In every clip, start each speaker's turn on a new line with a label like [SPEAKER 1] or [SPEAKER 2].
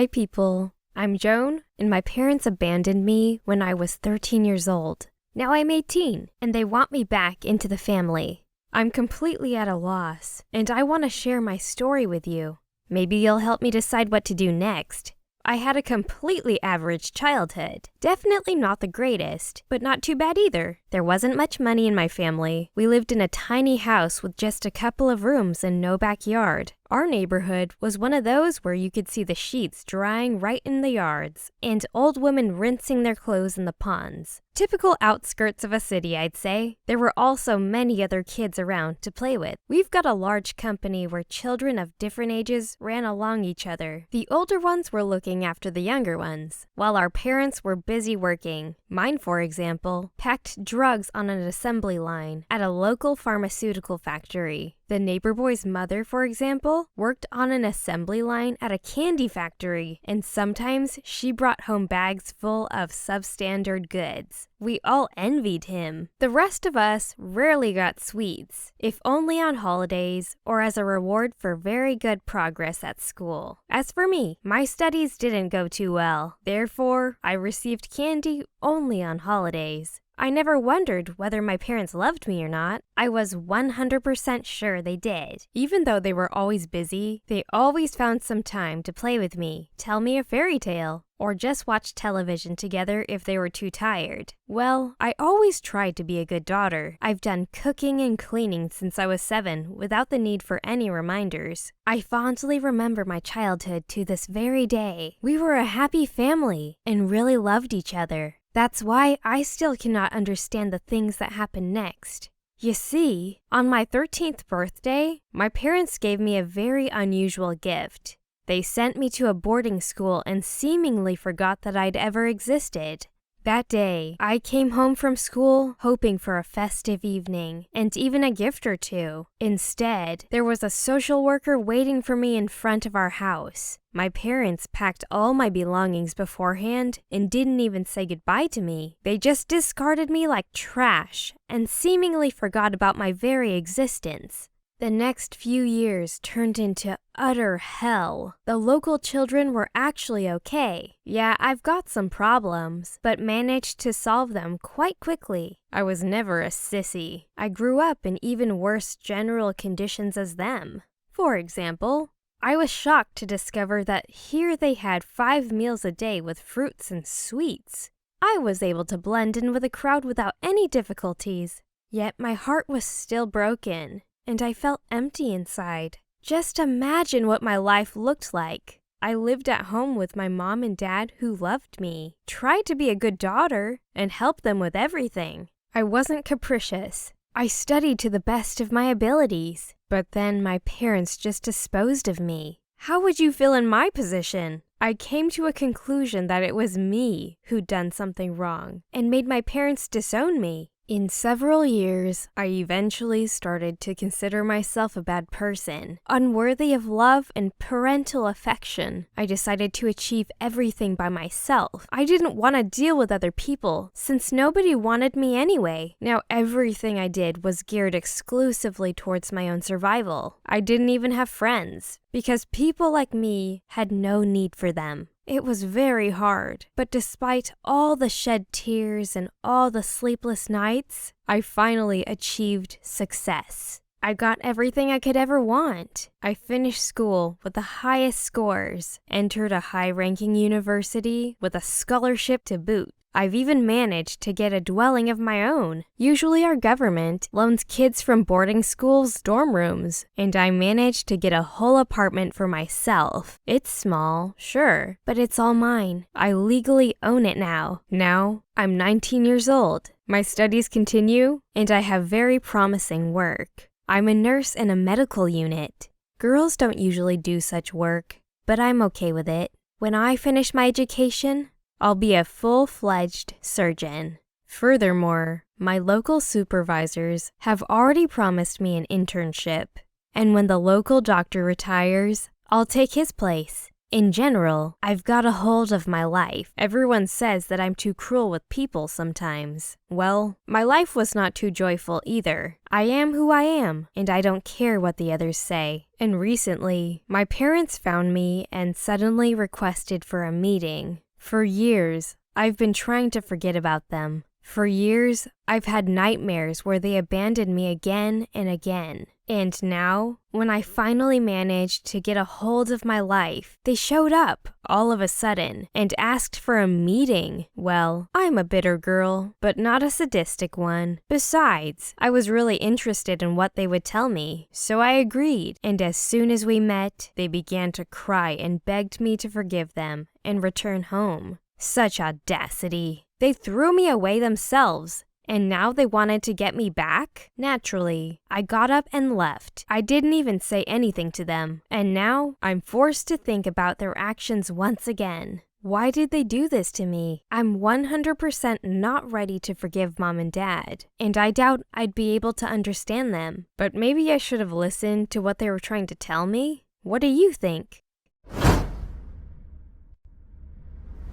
[SPEAKER 1] Hi people, I'm Joan, and my parents abandoned me when I was 13 years old. Now I'm 18, and they want me back into the family. I'm completely at a loss, and I want to share my story with you. Maybe you'll help me decide what to do next. I had a completely average childhood. Definitely not the greatest, but not too bad either. There wasn't much money in my family. We lived in a tiny house with just a couple of rooms and no backyard. Our neighborhood was one of those where you could see the sheets drying right in the yards and old women rinsing their clothes in the ponds. Typical outskirts of a city, I'd say. There were also many other kids around to play with. We've got a large company where children of different ages ran along each other. The older ones were looking after the younger ones, while our parents were busy working. Mine, for example, packed drugs on an assembly line at a local pharmaceutical factory. The neighbor boy's mother, for example, worked on an assembly line at a candy factory, and sometimes she brought home bags full of substandard goods. We all envied him. The rest of us rarely got sweets, if only on holidays or as a reward for very good progress at school. As for me, my studies didn't go too well. Therefore, I received candy only on holidays. I never wondered whether my parents loved me or not. I was 100% sure they did. Even though they were always busy, they always found some time to play with me, tell me a fairy tale, or just watch television together if they were too tired. Well, I always tried to be a good daughter. I've done cooking and cleaning since I was 7 without the need for any reminders. I fondly remember my childhood to this very day. We were a happy family and really loved each other. That's why I still cannot understand the things that happened next. You see, on my 13th birthday, my parents gave me a very unusual gift. They sent me to a boarding school and seemingly forgot that I'd ever existed. That day, I came home from school hoping for a festive evening and even a gift or two. Instead, there was a social worker waiting for me in front of our house. My parents packed all my belongings beforehand and didn't even say goodbye to me. They just discarded me like trash and seemingly forgot about my very existence. The next few years turned into utter hell. The local children were actually okay. Yeah, I've got some problems, but managed to solve them quite quickly. I was never a sissy. I grew up in even worse general conditions as them. For example, I was shocked to discover that here they had 5 meals a day with fruits and sweets. I was able to blend in with the crowd without any difficulties. Yet my heart was still broken, and I felt empty inside. Just imagine what my life looked like. I lived at home with my mom and dad who loved me, tried to be a good daughter, and helped them with everything. I wasn't capricious. I studied to the best of my abilities, but then my parents just disposed of me. How would you feel in my position? I came to a conclusion that it was me who'd done something wrong and made my parents disown me. In several years, I eventually started to consider myself a bad person, unworthy of love and parental affection. I decided to achieve everything by myself. I didn't want to deal with other people, since nobody wanted me anyway. Now everything I did was geared exclusively towards my own survival. I didn't even have friends, because people like me had no need for them. It was very hard, but despite all the shed tears and all the sleepless nights, I finally achieved success. I got everything I could ever want. I finished school with the highest scores, entered a high-ranking university with a scholarship to boot. I've even managed to get a dwelling of my own. Usually our government loans kids from boarding schools dorm rooms, and I managed to get a whole apartment for myself. It's small, sure, but it's all mine. I legally own it now. Now, I'm 19 years old. My studies continue, and I have very promising work. I'm a nurse in a medical unit. Girls don't usually do such work, but I'm okay with it. When I finish my education, I'll be a full-fledged surgeon. Furthermore, my local supervisors have already promised me an internship, and when the local doctor retires, I'll take his place. In general, I've got a hold of my life. Everyone says that I'm too cruel with people sometimes. Well, my life was not too joyful either. I am who I am, and I don't care what the others say. And recently, my parents found me and suddenly requested for a meeting. For years, I've been trying to forget about them. For years, I've had nightmares where they abandoned me again and again. And now, when I finally managed to get a hold of my life, they showed up all of a sudden and asked for a meeting. Well, I'm a bitter girl, but not a sadistic one. Besides, I was really interested in what they would tell me, so I agreed. And as soon as we met, they began to cry and begged me to forgive them and return home. Such audacity. They threw me away themselves. And now they wanted to get me back? Naturally, I got up and left. I didn't even say anything to them. And now I'm forced to think about their actions once again. Why did they do this to me? I'm 100% not ready to forgive Mom and Dad. And I doubt I'd be able to understand them. But maybe I should have listened to what they were trying to tell me? What do you think?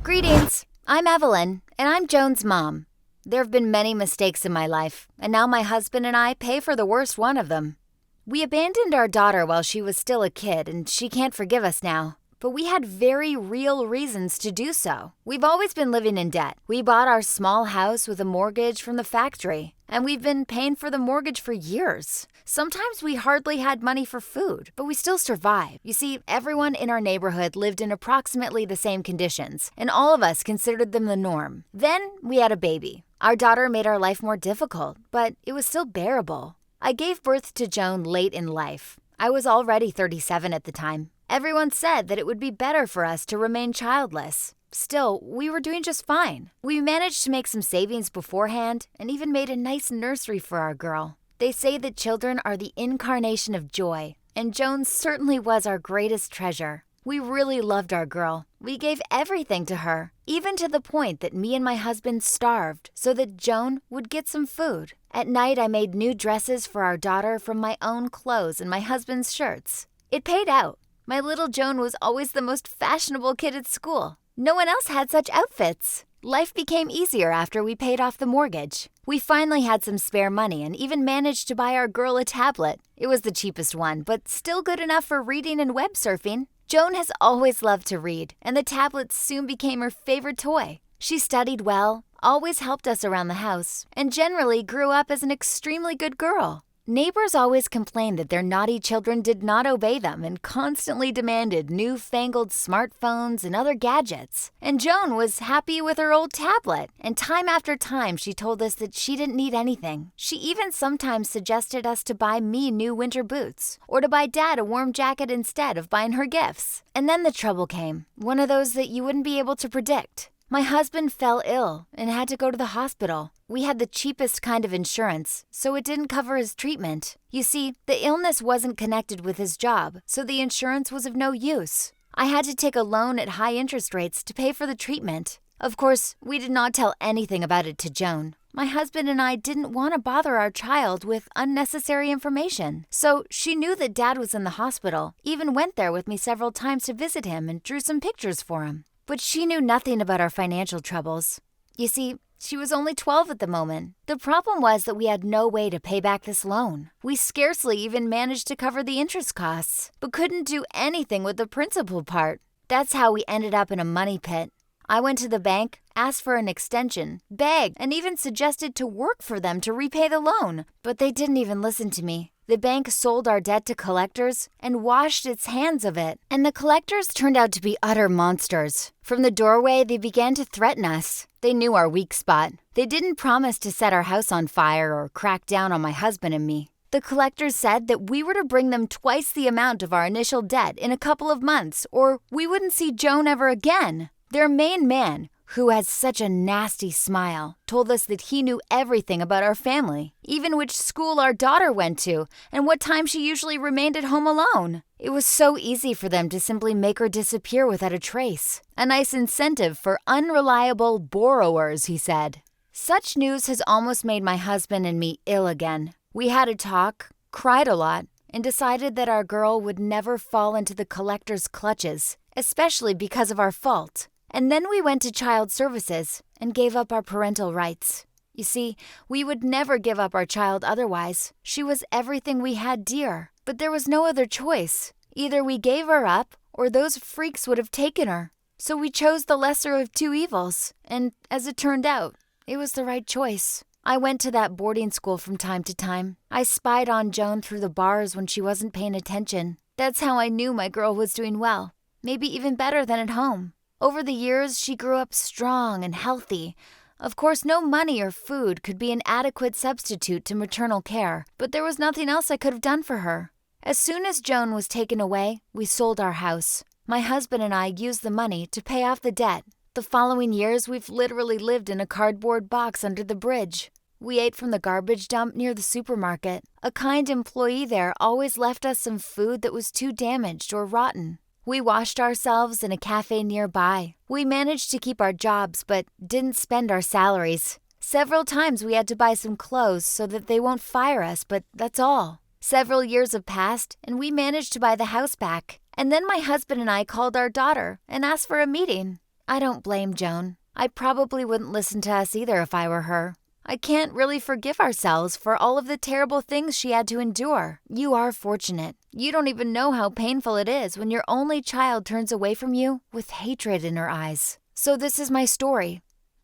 [SPEAKER 2] Greetings. I'm Evelyn, and I'm Joan's mom. There have been many mistakes in my life, and now my husband and I pay for the worst one of them. We abandoned our daughter while she was still a kid, and she can't forgive us now. But we had very real reasons to do so. We've always been living in debt. We bought our small house with a mortgage from the factory, and we've been paying for the mortgage for years. Sometimes we hardly had money for food, but we still survived. You see, everyone in our neighborhood lived in approximately the same conditions, and all of us considered them the norm. Then we had a baby. Our daughter made our life more difficult, but it was still bearable. I gave birth to Joan late in life. I was already 37 at the time. Everyone said that it would be better for us to remain childless. Still, we were doing just fine. We managed to make some savings beforehand and even made a nice nursery for our girl. They say that children are the incarnation of joy, and Joan certainly was our greatest treasure. We really loved our girl. We gave everything to her, even to the point that me and my husband starved so that Joan would get some food. At night, I made new dresses for our daughter from my own clothes and my husband's shirts. It paid out. My little Joan was always the most fashionable kid at school. No one else had such outfits. Life became easier after we paid off the mortgage. We finally had some spare money and even managed to buy our girl a tablet. It was the cheapest one, but still good enough for reading and web surfing. Joan has always loved to read, and the tablet soon became her favorite toy. She studied well, always helped us around the house, and generally grew up as an extremely good girl. Neighbors always complained that their naughty children did not obey them and constantly demanded newfangled smartphones and other gadgets. And Joan was happy with her old tablet, and time after time she told us that she didn't need anything. She even sometimes suggested us to buy me new winter boots, or to buy Dad a warm jacket instead of buying her gifts. And then the trouble came, one of those that you wouldn't be able to predict. My husband fell ill and had to go to the hospital. We had the cheapest kind of insurance, so it didn't cover his treatment. You see, the illness wasn't connected with his job, so the insurance was of no use. I had to take a loan at high interest rates to pay for the treatment. Of course, we did not tell anything about it to Joan. My husband and I didn't want to bother our child with unnecessary information. So she knew that Dad was in the hospital, even went there with me several times to visit him and drew some pictures for him. But she knew nothing about our financial troubles. You see, she was only 12 at the moment. The problem was that we had no way to pay back this loan. We scarcely even managed to cover the interest costs, but couldn't do anything with the principal part. That's how we ended up in a money pit. I went to the bank, asked for an extension, begged, and even suggested to work for them to repay the loan. But they didn't even listen to me. The bank sold our debt to collectors and washed its hands of it. And the collectors turned out to be utter monsters. From the doorway, they began to threaten us. They knew our weak spot. They didn't promise to set our house on fire or crack down on my husband and me. The collectors said that we were to bring them twice the amount of our initial debt in a couple of months, or we wouldn't see Joan ever again. Their main man, who has such a nasty smile, told us that he knew everything about our family, even which school our daughter went to and what time she usually remained at home alone. It was so easy for them to simply make her disappear without a trace. A nice incentive for unreliable borrowers, he said. Such news has almost made my husband and me ill again. We had a talk, cried a lot, and decided that our girl would never fall into the collector's clutches, especially because of our fault. And then we went to child services and gave up our parental rights. You see, we would never give up our child otherwise. She was everything we had dear, but there was no other choice. Either we gave her up, or those freaks would have taken her. So we chose the lesser of two evils, and as it turned out, it was the right choice. I went to that boarding school from time to time. I spied on Joan through the bars when she wasn't paying attention. That's how I knew my girl was doing well, maybe even better than at home. Over the years, she grew up strong and healthy. Of course, no money or food could be an adequate substitute to maternal care, but there was nothing else I could have done for her. As soon as Joan was taken away, we sold our house. My husband and I used the money to pay off the debt. The following years, we've literally lived in a cardboard box under the bridge. We ate from the garbage dump near the supermarket. A kind employee there always left us some food that was too damaged or rotten. We washed ourselves in a cafe nearby. We managed to keep our jobs, but didn't spend our salaries. Several times we had to buy some clothes so that they won't fire us, but that's all. Several years have passed, and we managed to buy the house back. And then my husband and I called our daughter and asked for a meeting. I don't blame Joan. I probably wouldn't listen to us either if I were her. I can't really forgive ourselves for all of the terrible things she had to endure. You are fortunate. You don't even know how painful it is when your only child turns away from you with hatred in her eyes. So this is my story.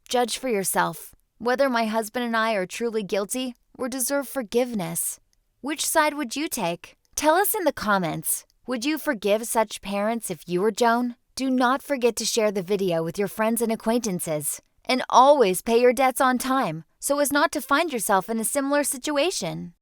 [SPEAKER 2] Judge for yourself whether my husband and I are truly guilty or deserve forgiveness. Which side would you take? Tell us in the comments. Would you forgive such parents if you were Joan? Do not forget to share the video with your friends and acquaintances. And always pay your debts on time so as not to find yourself in a similar situation.